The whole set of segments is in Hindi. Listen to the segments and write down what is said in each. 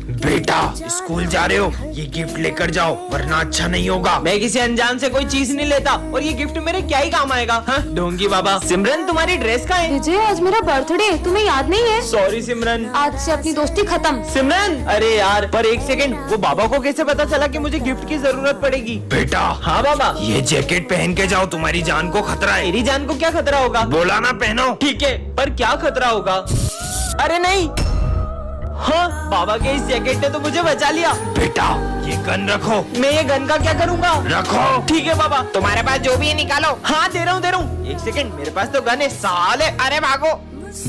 बेटा स्कूल जा रहे हो, ये गिफ्ट लेकर जाओ वरना अच्छा नहीं होगा। मैं किसी अनजान से कोई चीज नहीं लेता और ये गिफ्ट मेरे क्या ही काम आएगा। हाँ ढोंगी बाबा। सिमरन तुम्हारी ड्रेस कहाँ है? विजय आज मेरा बर्थडे, तुम्हें याद नहीं है? सॉरी सिमरन। आज से अपनी दोस्ती खत्म। सिमरन अरे यार पर एक सेकंड, वो बाबा को कैसे पता चला कि मुझे गिफ्ट की जरूरत पड़ेगी? बेटा हाँ बाबा। ये जैकेट पहन के जाओ, तुम्हारी जान को खतरा है। मेरी जान को क्या खतरा होगा? बोला ना पहनो। ठीक है पर क्या खतरा होगा? अरे नहीं, हाँ बाबा के इस जैकेट ने तो मुझे बचा लिया। बेटा ये गन रखो। मैं ये गन का क्या करूँगा? रखो। ठीक है बाबा। तुम्हारे पास जो भी है निकालो। हाँ दे रहा हूँ। एक सेकंड, मेरे पास तो गन है साले। अरे भागो।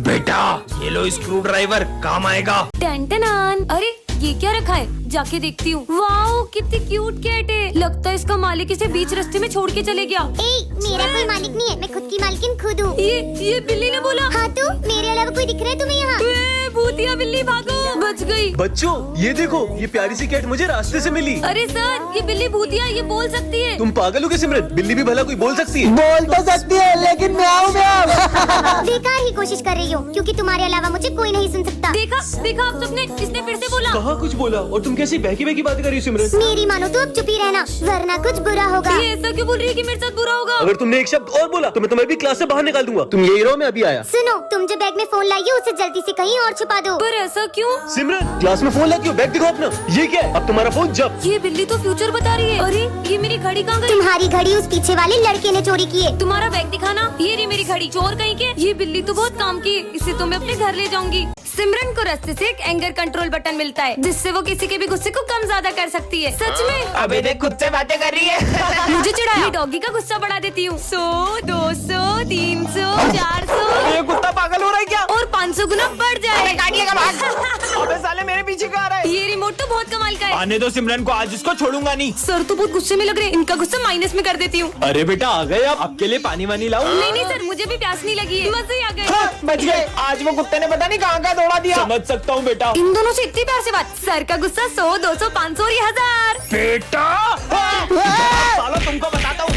बेटा ये लो स्क्रू ड्राइवर, काम आएगा। टन-टनान। अरे ये क्या रखा है? जाके देखती हूँ। वाओ कितनी क्यूट कैट है। लगता है इसका मालिक इसे बीच रास्ते में छोड़ के चले गया। मेरा कोई मालिक नहीं है, मैं खुद की मालकिन खुद हूँ। ये बिल्ली ने बोला। हाँ तो मेरे अलावा कोई दिख रहा है तुम्हें यहाँ? भूतिया बिल्ली भागो। बच गई। बच्चों ये देखो, ये प्यारी सी कैट मुझे रास्ते से मिली। अरे सर ये बिल्ली भूतिया, ये बोल सकती है। तुम पागल हो क्या सिमरन? बिल्ली भी भला कोई बोल सकती है? बोल तो सकती है लेकिन म्याऊं म्याऊं। बेकार ही कोशिश कर रही हो, क्योंकि तुम्हारे अलावा मुझे कोई नहीं सुन सकता। देखा आप सबने, इसने फिर से बोला। कहाँ कुछ बोला? और तुम कैसी बहकी बहकी बात कर रही हो सिमरन? मेरी मानो तो अब चुप ही रहना, वरना कुछ बुरा होगा। ये ऐसा क्यों बोल रही है कि मेरे साथ बुरा होगा? अगर तुमने एक शब्द और बोला तो मैं तुम्हें भी क्लास से बाहर निकाल दूंगा। तुम यही रहो, मैं अभी आया। सुनो, तुम जो बैग में फोन लाई हो उसे जल्दी से कहीं और छुपा दो। पर ऐसा क्यों? सिमरन क्लास में फोन लाती हो, बैग दिखाओ अपना। ये क्या है? अब तुम्हारा फोन जब। ये बिल्ली तो फ्यूचर बता रही है। अरे ये मेरी घड़ी कहाँ गई? तुम्हारी घड़ी उस पीछे वाले लड़के ने चोरी की है। तुम्हारा बैग दिखाना। ये रही मेरी घड़ी। चोर कहीं के। ये बिल्ली तो बहुत काम की है, इसे तो मैं अपने घर ले जाऊंगी। सिमरन को रास्ते से एक एंगर कंट्रोल बटन मिलता है, जिससे वो किसी के भी गुस्से को कम ज्यादा कर सकती है। सच में? अबे देख खुद से बातें कर रही है। मुझे चिढ़ाया। मैं डॉगी का गुस्सा बढ़ा देती हूँ। 100, 200, 300, 400 ये कुत्ता पागल हो रहा है क्या? और 500 गुना बढ़ जाए। अबे साले मेरे पीछे कहाँ रहा है? ये रिमोट तो बहुत कमाल का है। आने दो सिमरन को, आज इसको छोड़ूंगा नहीं। सर तो बहुत गुस्से में लग रहे हैं, इनका गुस्सा माइनस में कर देती हूँ। अरे बेटा आ गए आप? आपके लिए पानी वानी लाऊं? नहीं सर, मुझे भी प्यास नहीं लगी है। मजे ही आ गए। हाँ, बच गए। आज वो कुत्ते ने पता नहीं कहाँ का दौड़ा दिया। समझ सकता हूँ बेटा। इन दोनों से इतनी प्यार से बात। सर का गुस्सा 100, 200, 500 और ये 1000। बेटा साला तुमको बताता हूँ।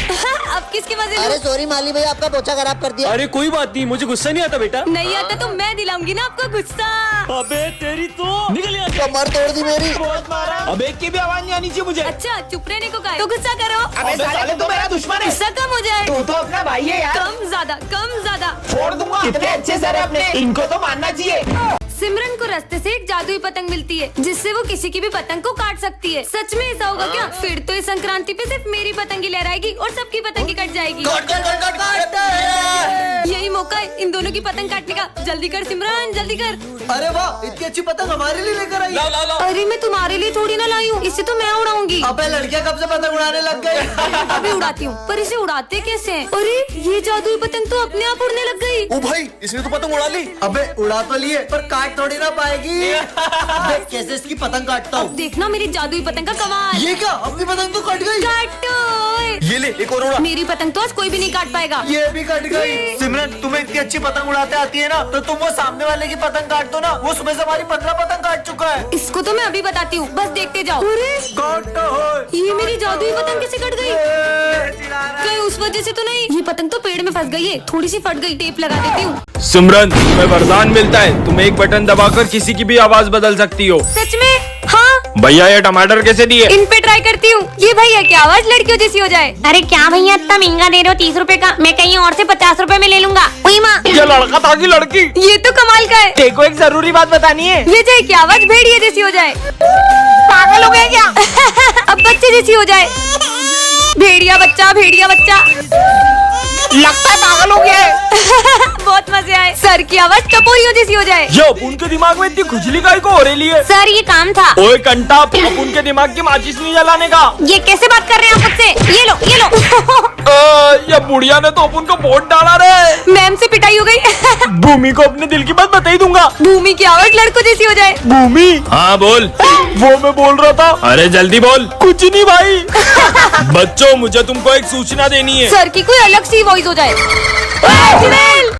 अब किसकी मजे लूं? अरे सॉरी माली भैया, आपका पोछा खराब कर दिया। अरे कोई बात नहीं, मुझे गुस्सा नहीं आता बेटा। नहीं आता तो मैं दिलाऊंगी ना आपको गुस्सा। अबे तेरी तो निकल यहाँ से। कमर तोड़ दी मेरी। बहुत मारा। अब एक की भी आवाज नहीं आनी चाहिए मुझे। अच्छा चुप रहने को कहा है, तो गुस्सा करो। अबे साले तो मेरा दुश्मन है। गुस्सा कम हो जाए। तू तो अपना भाई है यार। कम ज्यादा। छोड़ दूंगा। कितने अच्छे सर है अपने, इनको तो मानना चाहिए। सिमरन को रास्ते से एक जादुई पतंग मिलती है, जिससे वो किसी की भी पतंग को काट सकती है। सच में ऐसा होगा क्या? फिर तो इस संक्रांति पे सिर्फ मेरी पतंग ही लहराएगी और सबकी पतंग ही कट जाएगी। यही मौका है इन दोनों की पतंग काटने का। जल्दी कर सिमरन, जल्दी कर। अरे वाह, इतनी अच्छी पतंग हमारे लिए लेकर आई। अरे मैं तुम्हारे लिए थोड़ी ना लाई हूँ, इसे तो मैं उड़ाऊंगी। अबे लड़कियां कब से पतंग उड़ाने लग गई? अभी उड़ाती हूँ, पर इसे उड़ाते कैसे हैं? अरे ये जादुई पतंग तो अपने आप उड़ने लग गई। ओ भाई, इसने तो पतंग उड़ा ली। अबे उड़ा तो लिए, पर काट थोड़ी ना पाएगी। देख कैसे इसकी पतंग काटता हूँ। देखना मेरी जादुई पतंग का कमाल। ये क्या, अपनी पतंग तो कट गई। काटो। ये ले एक और उड़ा। मेरी पतंग तो आज कोई भी नहीं काट पाएगा। ये भी कट गई। सिमरन तुम्हें इतनी अच्छी पतंग उड़ाते आती है ना, तो तुम वो सामने वाले की पतंग काट दो ना। वो सुबह से हमारी 15 पतंग काट चुका है। इसको तो मैं अभी बताती हूँ, बस देखते जाओ। अरे ये मेरी जादुई पतंग कैसे कट गई? कहीं उस वजह से तो नहीं? ये पतंग तो पेड़ में फंस गई है, थोड़ी सी फट गई, टेप लगा देती हूँ। सिमरन तुम्हें वरदान मिलता है, तुम एक बटन दबाकर किसी की भी आवाज बदल सकती हो। सच में? हाँ। भैया ये टमाटर कैसे दिए? इन पे ट्राई करती हूँ। ये भैया की आवाज लड़कियों जैसी हो जाए। अरे क्या भैया इतना महंगा दे रहे हो? 30 रुपए का, मैं कहीं और से 50 रुपए में ले लूंगा। ओए माँ, ये लड़का था कि लड़की? ये तो कमाल का है। देखो एक जरूरी बात बतानी है। ये जाए की आवाज भेड़िया जैसी हो जाए। पागल हो गए क्या? अब बच्चे जैसी हो जाए। भेड़िया बच्चा। लगता है पागल हो गया है। बहुत मजे आए। सर की आवाज टपोरियों जैसी हो जाए। ये अपुन के दिमाग में इतनी खुजली काहे को हो रही है? सर ये काम था। ओए कंटा, अपुन के दिमाग की माचिस नहीं जलाने का। ये कैसे बात कर रहे हैं आप मुझसे? ये लो। ये बुढ़िया ने तो अपुन को वोट डाला रे। मैम से पिटाई हो गई। भूमि को अपने दिल की बात बता ही दूंगा। भूमि की आवाज लड़कों जैसी हो जाए। भूमि? हाँ बोल। वो मैं बोल रहा था। अरे जल्दी बोल। कुछ नहीं भाई। बच्चों मुझे तुमको एक सूचना देनी है। सर की कोई अलग सी वॉइस हो जाए।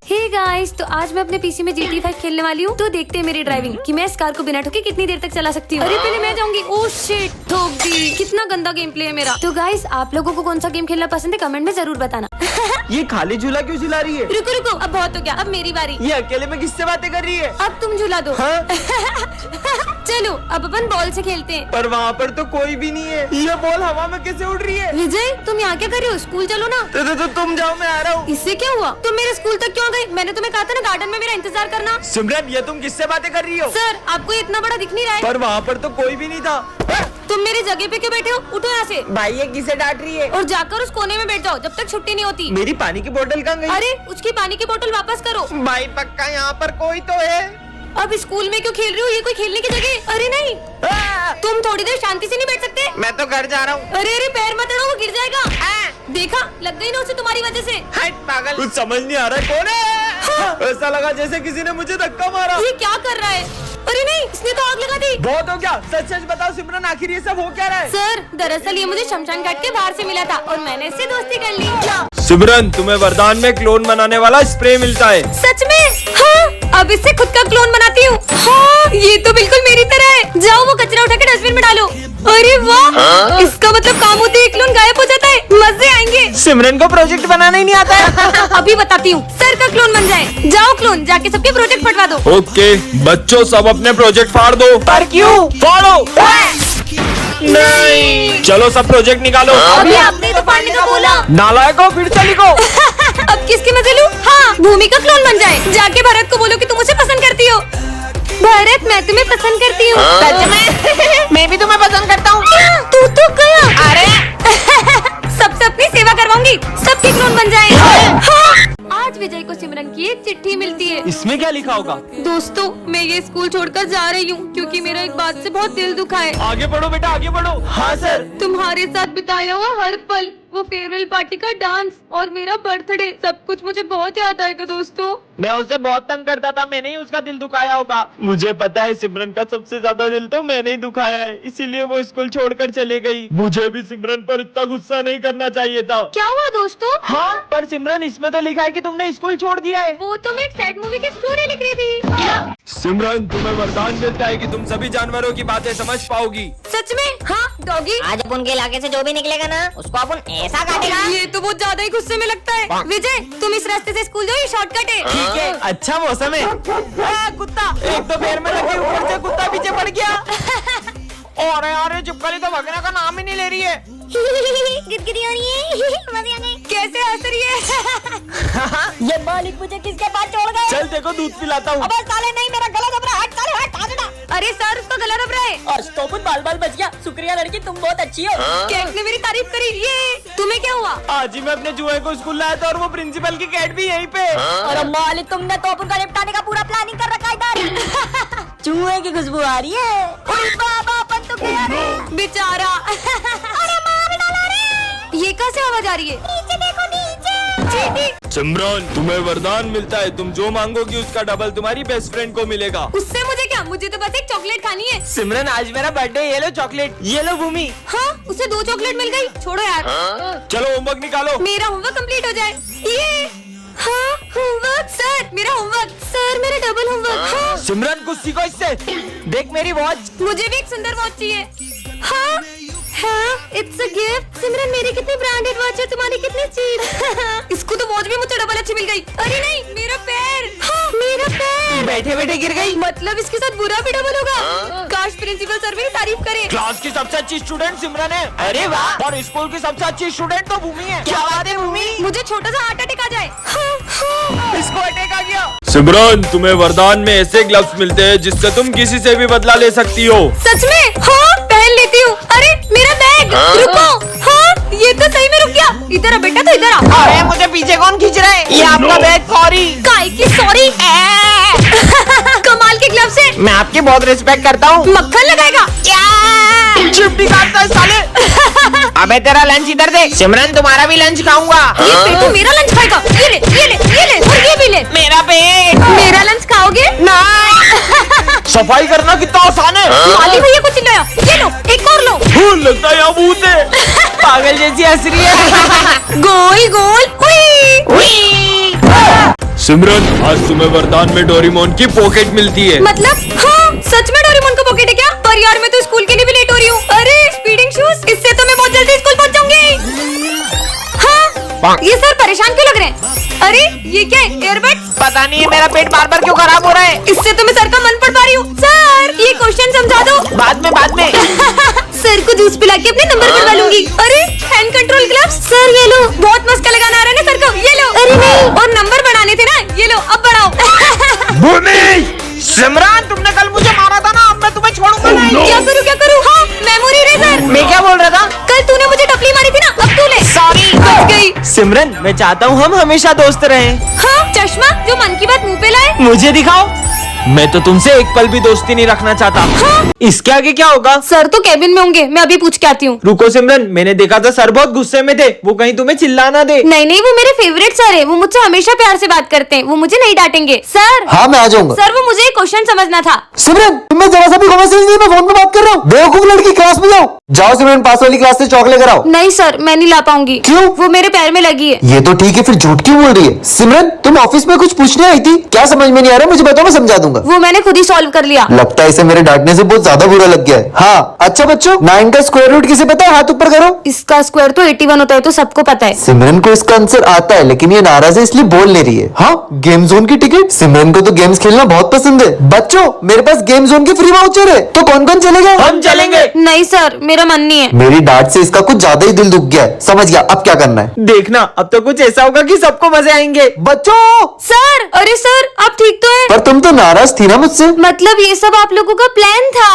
हे गाइस, तो आज मैं अपने पीसी में GTA 5 खेलने वाली हूँ। तो देखते हैं मेरी ड्राइविंग कि मैं इस कार को बिना ठोके कितनी देर तक चला सकती हूँ। अरे पहले मैं जाऊंगी। ओह शिट, ठोक दी। कितना गंदा गेम प्ले है मेरा। तो गाइस, आप लोगों को कौन सा गेम खेलना पसंद है कमेंट में जरूर बताना। ये खाली झूला क्यों झुला रही है? रुको रुको, अब बहुत हो गया, अब मेरी बारी। ये अकेले में किससे बातें कर रही है? अब तुम झूला दो। हाँ? चलो अब अपन बॉल से खेलते हैं। पर वहाँ पर तो कोई भी नहीं है। ये बॉल हवा में कैसे उड़ रही है? विजय तुम यहाँ क्या कर रहे हो? स्कूल चलो ना। तो तुम जाओ, मैं आ रहा हूँ। इससे क्या हुआ? तुम मेरे स्कूल तक क्यों गए? मैंने तुम्हें कहा था ना गार्डन में मेरा इंतजार करना। सिमरन, ये तुम किससे बातें कर रही हो? सर आपको ये इतना बड़ा दिख नहीं रहा है? पर वहाँ पर तो कोई भी नहीं था। तुम मेरी जगह पे क्यों बैठे हो? उठो यहाँ से भाई ये किसे डांट रही है? और जाकर उस कोने में बैठ जाओ जब तक छुट्टी नहीं होती। मेरी पानी की बोतल कहाँ गई? अरे उसकी पानी की बोतल वापस करो। भाई पक्का यहाँ पर कोई तो है। अब स्कूल में क्यों खेल रहे हो? ये कोई खेलने की जगह? अरे नहीं, तुम थोड़ी देर शांति से नहीं बैठ सकते? मैं तो घर जा रहा हूँ। अरे अरे पैर मत अड़ो, वो गिर जाएगा। देखा, लग गई ना उसे तुम्हारी वजह से। हट पागल, कुछ समझ नहीं आ रहा है। कौन है? ऐसा लगा जैसे किसी ने मुझे धक्का मारा। ये क्या कर रहा है? अरे नहीं, इसने तो आग लगा दी। बहुत हो गया, सच सच बताओ सिमरन, आखिर ये सब हो क्या रहा है? सर दरअसल ये मुझे शमशान घाट के बाहर से मिला था और मैंने इससे दोस्ती कर ली। क्या? सिमरन, तुम्हें वरदान में क्लोन बनाने वाला स्प्रे मिलता है। सच में? हाँ, अब इससे खुद का क्लोन बनाती हूँ। हाँ, ये तो बिल्कुल मेरी तरह है। जाओ वो कचरा उठा के डस्टबिन में डालो। अरे वाह, इसका मतलब काम होते ही क्लोन गायब हो जाता है। मजे आएंगे। सिमरन को प्रोजेक्ट बनाना ही नहीं आता है। अभी बताती हूँ, सर का क्लोन बन जाए। जाओ क्लोन, जाके सबके प्रोजेक्ट फटवा दो। ओके बच्चों, सब अपने प्रोजेक्ट फाड़ दो। पर क्यों? फाड़ो। नहीं, चलो सब प्रोजेक्ट निकालो। अभी आपने तो फाड़ने का बोला। नालायको, फिर से लिखो। अब किसके मजे लूं? हाँ, भूमि का क्लोन बन जाए। जाके भरत को बोलो कि तुम मुझे पसंद करती हो। भरत, मैं तुम्हें पसंद करती हूँ। सच में? मैं भी तुम्हें पसंद करता हूँ। तू तो गया। अरे सबसे अपनी सेवा करवाऊंगी, सबके क्लोन बन जाए। हाँ। आज विजय को सिमरन की एक चिट्ठी मिलती है। इसमें क्या लिखा होगा? दोस्तों, मैं ये स्कूल छोड़कर जा रही हूँ क्योंकि मेरा एक बात से बहुत दिल दुखा है। आगे बढ़ो बेटा, आगे बढ़ो। हाँ सर। तुम्हारे साथ बिताया हुआ हर पल, वो फेयरवेल पार्टी का डांस और मेरा बर्थडे, सब कुछ मुझे बहुत याद आएगा दोस्तों। मैं उसे बहुत तंग करता था, मैंने ही उसका दिल दुखाया होगा। मुझे पता है सिमरन का सबसे ज्यादा दिल तो मैंने ही दुखाया है, इसीलिए वो स्कूल छोड़कर चली गई। मुझे भी सिमरन पर इतना गुस्सा नहीं करना चाहिए था। क्या हुआ दोस्तों? हाँ, पर सिमरन इसमें तो लिखा है कि तुमने स्कूल छोड़ दिया है। वो तो मैं एक सैड मूवी की स्टोरी लिख रही थी। सिमरन, तुम्हें वरदान मिलता है कि तुम सभी जानवरों की बातें समझ पाओगी। सच में? हाँ डॉगी। आज अपन के इलाके से जो भी निकलेगा ना, उसको अपन ऐसा काटेगा। ये तो बहुत ज्यादा ही गुस्से में लगता है। विजय, तुम इस रास्ते से स्कूल जाओ, ये शॉर्टकट है। ठीक है, अच्छा मौसम है। कुत्ता, एक तो पैर में लगे, ऊपर से कुत्ता पीछे पड़ गया। और यार चुपकली तो भगने का नाम ही नहीं ले रही है। गिदगिदी हो रही है। मजे आ गए। कैसे हंस रही है? ये मालिक मुझे किसके पास छोड़ गए? चल देखो, दूध पिलाता हूँ। अबे साले नहीं, मेरा गला दब रहा है। हट साले, हट, आजा। अरे सर, उसका गला दब रहा है। और बाल बाल बच गया। शुक्रिया लड़की, तुम बहुत अच्छी हो। कैट ने मेरी तारीफ करी। ये तुम्हें क्या हुआ? आज ही मैं अपने जुए को स्कूल लाया था और वो प्रिंसिपल की कैट भी यहीं पे। अरे मालिक, तुमने तो अपन का निपटाने का पूरा प्लानिंग कर रखा है इधर। चूहे की खुशबू आ रही है। ओए बाबा, अपन तो गया रे। बेचारा। अरे मार डाला रे। ये कैसे आवाज आ रही है? नीचे देखो, नीचे। चींटी। सिमरन, तुम्हें वरदान मिलता है, तुम जो मांगोगी उसका डबल तुम्हारी बेस्ट फ्रेंड को मिलेगा। उससे मुझे क्या? मुझे तो बस एक चॉकलेट खानी है। सिमरन, आज मेरा बर्थडे, ये लो चॉकलेट। ये लो भूमि। हाँ, उसे 2 चॉकलेट मिल गई। छोड़ो यार। चलो होमवर्क निकालो। मेरा होमवर्क कंप्लीट हो जाए। ये हाँ, होमवर्क सर, मेरा होमवर्क सर, मेरा डबल होमवर्क। हाँ। सिमरन, कुछ सीखो इससे। देख मेरी वॉच। मुझे भी एक सुंदर वॉच चाहिए। हाँ हाँ, इट्स अ गिफ्ट। सिमरन, मेरी कितनी ब्रांडेड वॉच है, तुम्हारी कितनी चीप। इसको तो वॉच भी मुझे डबल अच्छी मिल गई। अरे नहीं, मेरा पैर। हाँ, मेरा पैर। बैठे बैठे गिर गई। मतलब इसके साथ बुरा भी डबल होगा। काश प्रिंसिपल सर मेरी तारीफ करे। क्लास की सबसे अच्छी स्टूडेंट सिमरन है। अरे वाह। और स्कूल की सबसे अच्छी स्टूडेंट तो भूमि है। क्या बात है भूमि? मुझे छोटा सा हार्ट अटैक आ जाए। हाँ, हाँ। इसको अटैक आ गया। सिमरन, तुम्हें वरदान में ऐसे ग्लव्स मिलते हैं जिससे तुम किसी से भी बदला ले सकती हो। सच में? हाँ, पहन लेती हूँ। अरे मेरा बैग। रुको। हाँ, ये तो सही में रुक गया। इधर आ बेटा, तो इधर आ। अरे मुझे पीछे कौन खींच रहा है? ये आपका बैग। सॉरी। काय की सॉरी? कमाल के ग्लव्स है। मैं आपकी बहुत रिस्पेक्ट करता हूँ। मक्खन लगाएगा क्या? चिपटी काटता है साले। अबे तेरा लंच इधर दे। सिमरन, तुम्हारा भी लंच खाऊंगा। ये पेटू मेरा लंच खाएगा। ये ले, ये ले, ये ले, और ये भी ले। मेरा पेट। मेरा लंच खाओगे? नहीं। सफाई करना कितना आसान है। माली भैया को चिल्लाया। ये लो, एक और लो। लगता है यहाँ भूत है। पागल जैसी हंस रही है। गोल गोल। उई। सिमरन, आज तुम्हें वरदान में डोरेमोन की पॉकेट मिलती है। मतलब? हाँ, सच में डोरेमोन का पॉकेट है क्या? पर यार मैं तो स्कूल के लिए भी लेट हो रही हूँ। अरे स्पीडिंग शूज, इससे तो मैं बहुत जल्दी स्कूल पहुँच जाऊंगी। हाँ, ये सर परेशान क्यों पता नहीं है मेरा पेट बार बार क्यों खराब हो रहा है। इससे तो मैं सर का मन पढ़ पा रही हूँ। सर ये क्वेश्चन समझा दो। बाद में सर को जूस पिला के अपने नंबर करवा लूंगी। अरे हैंड कंट्रोल ग्लव्स सर ये लो। बहुत मस्का लगाना आ रहा है ना सर को, ये लो। अरे नहीं, और नंबर बढ़ाने थे ना, ये लो अब बढ़ाओ। भूमि सिमरन तुमने कल मुझे मारा था ना, अब मैं तुम्हें छोड़ूंगा नहीं। क्या करूँ? हाँ मेमोरी इरेजर। मैं क्या बोल रहा था? कल तूने मुझे टपली मारी थी ना, अब तू ले। सॉरी। बच गई। सिमरन मैं चाहता हूँ हम हमेशा दोस्त रहें। हाँ चश्मा जो मन की बात मुंह पे लाए। मुझे दिखाओ। मैं तो तुमसे एक पल भी दोस्ती नहीं रखना चाहता। हाँ? इसके आगे क्या होगा? सर तो कैबिन में होंगे, मैं अभी पूछ के आती हूँ। रुको सिमरन, मैंने देखा था सर बहुत गुस्से में थे, वो कहीं तुम्हें चिल्ला ना दे। नहीं वो मेरे फेवरेट सर है, वो मुझसे हमेशा प्यार से बात करते हैं, वो मुझे नहीं डांटेंगे। सर हाँ मैं आ जाऊंगा। सर वो मुझे एक क्वेश्चन समझना था। सिमरन तुम्हें जरा सा भी कॉमर्स नहीं, मैं फोन पे बात कर रहा हूँ। बेवकूफ लड़की, क्लास में जाओ। जाओ सिमरन, पास वाली क्लास से चॉकलेट कराओ। नहीं सर मैं नहीं ला पाऊंगी। क्यों? वो मेरे पैर में लगी है। ये तो ठीक है, फिर झूठ क्यों बोल रही है? सिमरन तुम ऑफिस में कुछ पूछने आई थी क्या? समझ में नहीं आ रहा, मुझे बताओ, मैं समझा दूंगा। वो मैंने खुद ही सॉल्व कर लिया। लगता है इसे मेरे डांटने से बहुत ज्यादा बुरा लग गया है। हाँ अच्छा बच्चों, 9 का स्क्वायर रूट किसे पता है? हाथ ऊपर करो। इसका स्क्वायर तो 81 होता है, तो सबको पता है। सिमरन को इसका आंसर आता है, लेकिन ये नाराज है इसलिए बोल नहीं रही है। हाँ गेम जोन की टिकट। सिमरन को तो गेम्स खेलना बहुत पसंद है। बच्चों मेरे पास गेम जोन की फ्री वाउचर है, तो कौन कौन चलेगा? हम चलेंगे। नहीं सर मेरा मन नहीं है। मेरी डांट से इसका कुछ ज्यादा ही दिल दुख गया है। समझ गया, अब क्या करना है? देखना अब तो कुछ ऐसा होगा कि सबको मजे आएंगे। बच्चों सर अरे सर आप ठीक तो है? पर तुम तो नाराज थी ना मुझसे। मतलब ये सब आप लोगों का प्लान था।